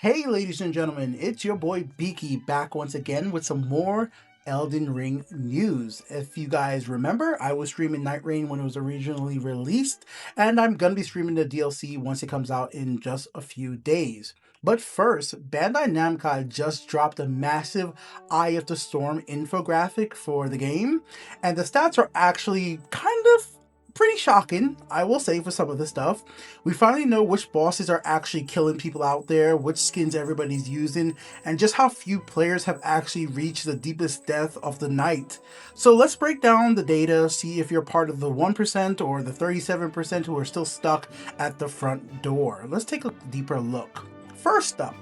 Hey ladies and gentlemen, it's your boy Beaky back once again with some more Elden Ring news. If you guys remember, I was streaming Nightreign when it was originally released, and I'm gonna be streaming the DLC once it comes out in just a few days. But first, Bandai Namco just dropped a massive Eye of the Storm infographic for the game, and the stats are actually kind of pretty shocking, I will say, for some of the stuff. We finally know which bosses are actually killing people out there, which skins everybody's using, and just how few players have actually reached the deepest depth of the night. So let's break down the data, see if you're part of the 1% or the 37% who are still stuck at the front door. Let's take a deeper look. First up,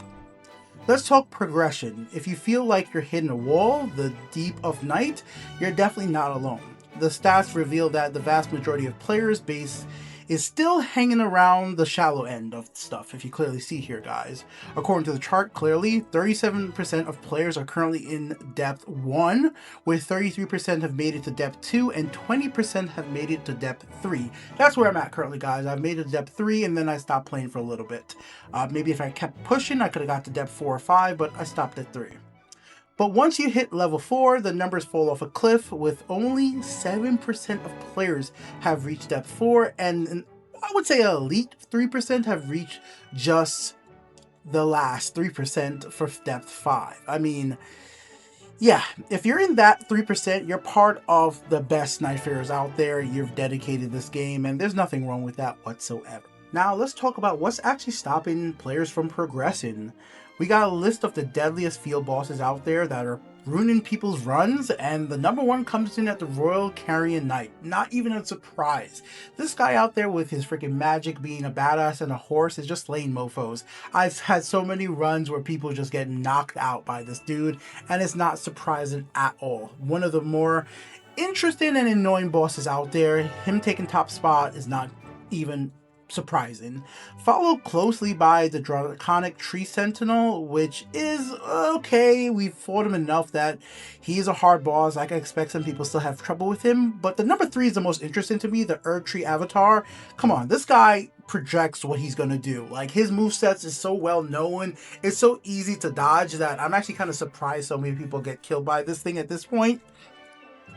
let's talk progression. If you feel like you're hitting a wall, the deep of night, you're definitely not alone. The stats reveal that the vast majority of players' base is still hanging around the shallow end of stuff, if you clearly see here, guys. According to the chart, clearly, 37% of players are currently in depth 1, with 33% have made it to depth 2, and 20% have made it to depth 3. That's where I'm at currently, guys. I've made it to depth 3, and then I stopped playing for a little bit. Maybe if I kept pushing, I could have got to depth 4 or 5, but I stopped at 3. But once you hit level 4, the numbers fall off a cliff, with only 7% of players have reached depth 4, and I would say an elite 3% have reached just the last 3% for depth 5. I mean, yeah, if you're in that 3%, you're part of the best Nightfarers out there. You've dedicated this game, and there's nothing wrong with that whatsoever. Now let's talk about what's actually stopping players from progressing. We got a list of the deadliest field bosses out there that are ruining people's runs, and the number one comes in at the Royal Carrion Knight. Not even a surprise. This guy out there with his freaking magic, being a badass and a horse, is just slaying mofos. I've had so many runs where people just get knocked out by this dude, and it's not surprising at all. One of the more interesting and annoying bosses out there. Him taking top spot is not even surprising. Followed closely by the Draconic Tree Sentinel, which is okay. We've fought him enough that he's a hard boss. I can expect some people still have trouble with him. But the number 3 is the most interesting to me, the Earth Tree Avatar. Come on, this guy projects what he's gonna do. Like, his movesets is so well known. It's so easy to dodge that I'm actually kind of surprised so many people get killed by this thing at this point,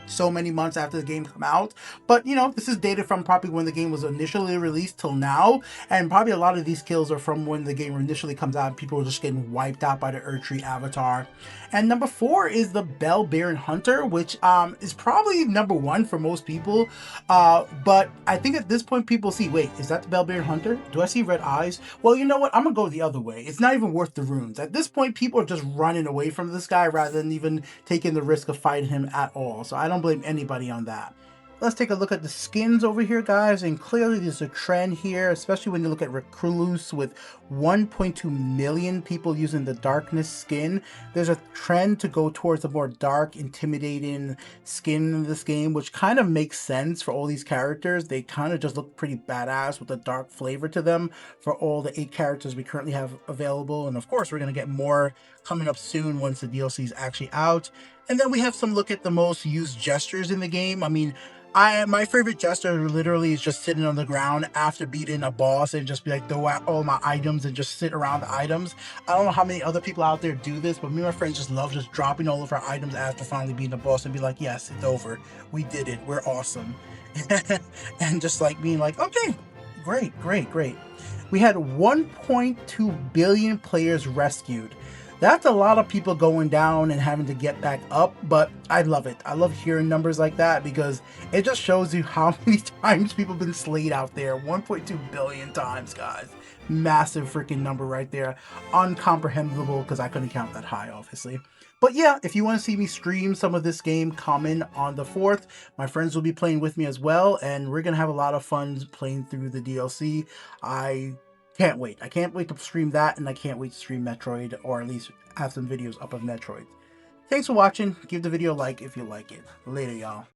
so many months after the game come out. But you know, this is data from probably when the game was initially released till now, and probably a lot of these kills are from when the game initially comes out and people are just getting wiped out by the Earth Tree Avatar. And number 4 is the Bell Baron Hunter, which is probably number 1 for most people, but I think at this point people see, wait, is that the Bell Baron Hunter? Do I see red eyes? Well, you know what, I'm gonna go the other way. It's not even worth the runes. At this point, people are just running away from this guy rather than even taking the risk of fighting him at all. So I don't blame anybody on that. Let's take a look at the skins over here, guys, and clearly there's a trend here, especially when you look at Recluse with 1.2 million people using the darkness skin. There's a trend to go towards a more dark, intimidating skin in this game, which kind of makes sense for all these characters. They kind of just look pretty badass with a dark flavor to them for all the 8 characters we currently have available. And of course, we're going to get more coming up soon once the DLC is actually out. And then we have some look at the most used gestures in the game. I mean, my favorite gesture literally is just sitting on the ground after beating a boss and just be like, throw out all my items and just sit around the items. I don't know how many other people out there do this, but me and my friends just love just dropping all of our items after finally beating the boss and be like, yes, it's over. We did it. We're awesome. And just like being like, okay, great, great, great. We had 1.2 billion players rescued. That's a lot of people going down and having to get back up, but I love it. I love hearing numbers like that because it just shows you how many times people have been slayed out there. 1.2 billion times, guys. Massive freaking number right there. Uncomprehensible because I couldn't count that high, obviously. But yeah, if you want to see me stream some of this game, comment on the 4th. My friends will be playing with me as well, and we're going to have a lot of fun playing through the DLC. I can't wait. I can't wait to stream that, and I can't wait to stream Metroid, or at least have some videos up of Metroid. Thanks for watching. Give the video a like if you like it. Later, y'all.